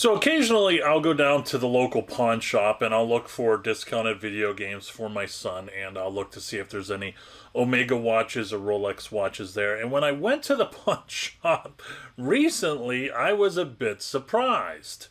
So occasionally I'll go down to the local pawn shop and I'll look for discounted video games for my son, and I'll look to see if there's any Omega watches or Rolex watches there. And when I went to the pawn shop recently, I was a bit surprised.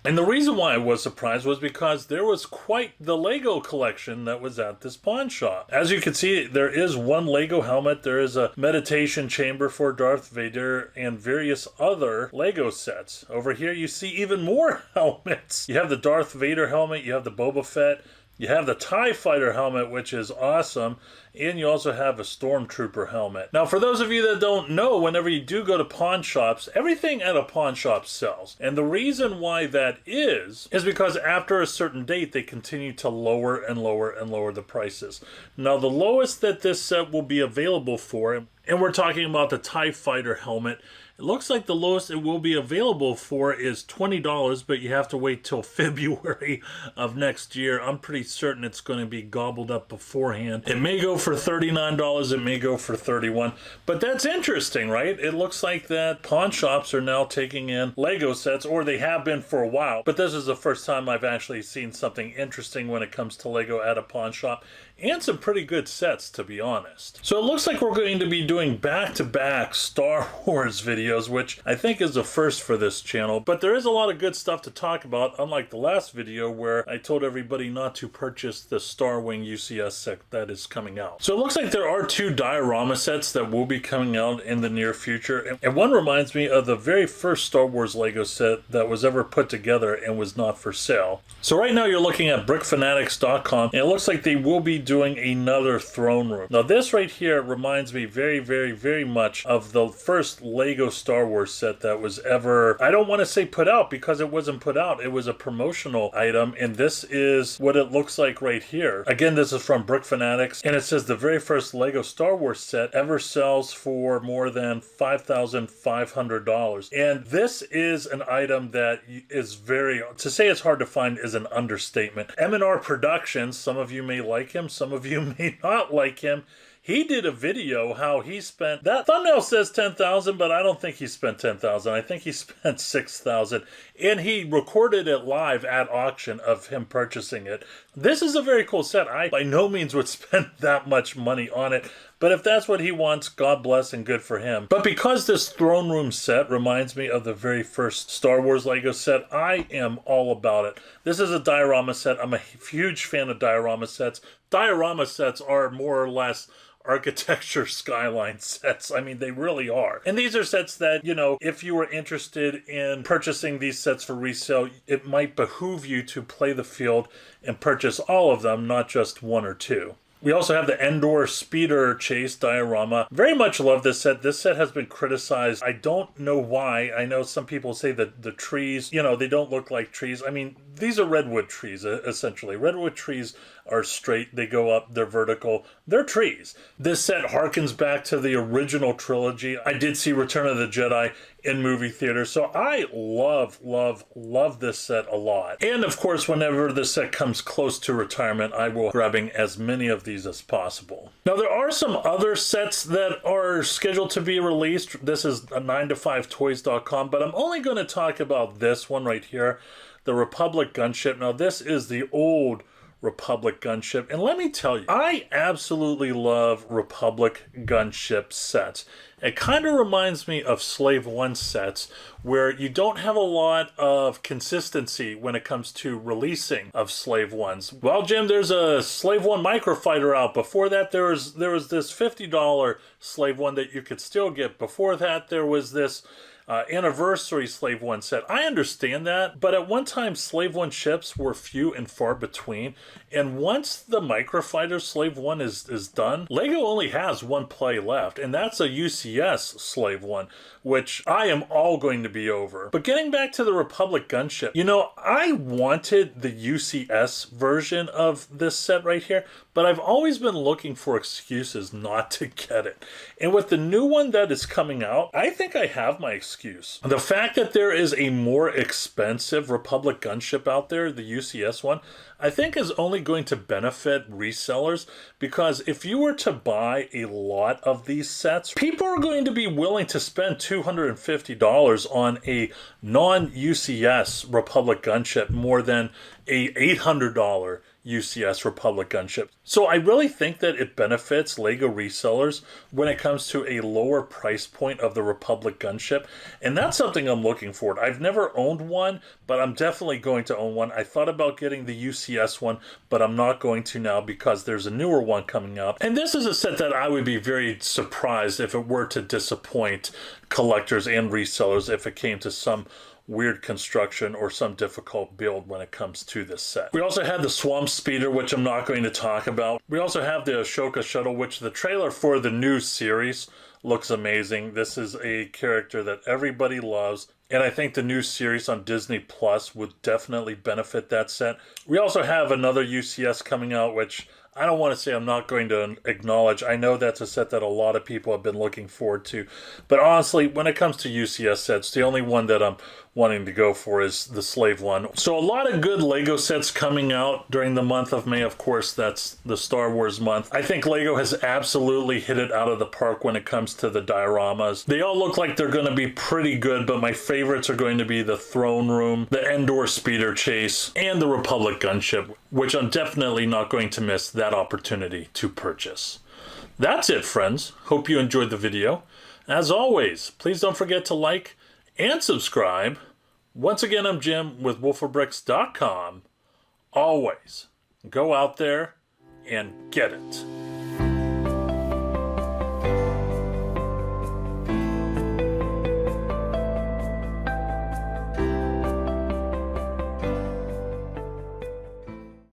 And the reason why I was surprised was because there was quite the Lego collection that was at this pawn shop. As you can see, there is one Lego helmet, there is a meditation chamber for Darth Vader, and various other Lego sets. Over here you see even more helmets. You have the Darth Vader helmet, you have the Boba Fett, you have the TIE Fighter helmet, which is awesome, and you also have a Stormtrooper helmet. Now, for those of you that don't know, whenever you do go to pawn shops, everything at a pawn shop sells. And the reason why that is because after a certain date, they continue to lower and lower and lower the prices. Now, the lowest that this set will be available for, and we're talking about the TIE Fighter helmet, it looks like the lowest it will be available for is $20, but you have to wait till February of next year. I'm pretty certain it's going to be gobbled up beforehand. It may go for $39, it may go for $31, but that's interesting, right? It looks like that pawn shops are now taking in Lego sets, or they have been for a while, but this is the first time I've actually seen something interesting when it comes to Lego at a pawn shop, and some pretty good sets, to be honest. So it looks like we're going to be doing back-to-back Star Wars videos, which I think is a first for this channel, but there is a lot of good stuff to talk about, unlike the last video where I told everybody not to purchase the Star Wing UCS set that is coming out. So it looks like there are 2 diorama sets that will be coming out in the near future, and one reminds me of the very first Star Wars Lego set that was ever put together and was not for sale. So right now you're looking at brickfanatics.com, and it looks like they will be doing another throne room. Now this right here reminds me very, very, very much of the first Lego Star Wars set that was ever, I don't want to say put out because it wasn't put out, it was a promotional item, and this is what it looks like right here. Again, this is from Brick Fanatics, and it says the very first Lego Star Wars set ever sells for more than $5,500. And this is an item that is very, to say it's hard to find is an understatement. M&R Productions, some of you may like him, some of you may not like him. He did a video how he spent, that thumbnail says 10,000, but I don't think he spent 10,000. I think he spent 6,000, and he recorded it live at auction of him purchasing it. This is a very cool set. I by no means would spend that much money on it, but if that's what he wants, God bless and good for him. But because this throne room set reminds me of the very first Star Wars Lego set, I am all about it. This is a diorama set. I'm a huge fan of diorama sets. Diorama sets are more or less architecture skyline sets. I mean, they really are. And these are sets that, you know, if you were interested in purchasing these sets for resale, it might behoove you to play the field and purchase all of them, not just 1 or 2. We also have the Endor Speeder Chase diorama. Very much love this set. This set has been criticized. I don't know why. I know some people say that the trees, you know, they don't look like trees. I mean, these are redwood trees, essentially. Redwood trees are straight. They go up. They're vertical. They're trees. This set harkens back to the original trilogy. I did see Return of the Jedi in movie theaters, so I love this set a lot. And of course, whenever this set comes close to retirement, I will be grabbing as many of these as possible. Now, there are some other sets that are scheduled to be released. This is 9to5toys.com, but I'm only going to talk about this one right here, the Republic gunship. Now, this is the old Republic gunship, and let me tell you, I absolutely love Republic gunship sets. It kind of reminds me of Slave One sets, where you don't have a lot of consistency when it comes to releasing of Slave Ones. Well, Jim, there's a Slave One microfighter out. Before that, there was this $50 Slave One that you could still get. Before that, there was this anniversary Slave One set. I understand that, but at one time Slave One ships were few and far between, and once the microfighter Slave One is done, Lego only has one play left, and that's a UCS Slave One, which I am all going to be over. But getting back to the Republic gunship, you know, I wanted the UCS version of this set right here, but I've always been looking for excuses not to get it. And with the new one that is coming out, I think I have my excuse. excuse. The fact that there is a more expensive Republic gunship out there, the UCS one, I think is only going to benefit resellers, because if you were to buy a lot of these sets, people are going to be willing to spend $250 on a non-UCS Republic gunship more than a $800 UCS Republic gunship. So I really think that it benefits Lego resellers when it comes to a lower price point of the Republic gunship, and that's something I'm looking for. I've never owned one, but I'm definitely going to own one. I thought about getting the UCS one, but I'm not going to now because there's a newer one coming up. And this is a set that I would be very surprised if it were to disappoint collectors and resellers if it came to some weird construction or some difficult build when it comes to this set. We also had the Swamp Speeder, which I'm not going to talk about. We also have the Ashoka Shuttle, which the trailer for the new series looks amazing. This is a character that everybody loves, and I think the new series on Disney Plus would definitely benefit that set. We also have another UCS coming out, which I don't want to say I'm not going to acknowledge. I know that's a set that a lot of people have been looking forward to. But honestly, when it comes to UCS sets, the only one that I'm wanting to go for is the Slave one. So a lot of good Lego sets coming out during the month of May. Of course, that's the Star Wars month. I think Lego has absolutely hit it out of the park when it comes to the dioramas. They all look like they're going to be pretty good, but my favorites are going to be the Throne Room, the Endor Speeder Chase, and the Republic Gunship, which I'm definitely not going to miss that opportunity to purchase. That's it, friends. Hope you enjoyed the video. As always, please don't forget to like and subscribe. Once again, I'm Jim with wolfofbricks.com. Always go out there and get it.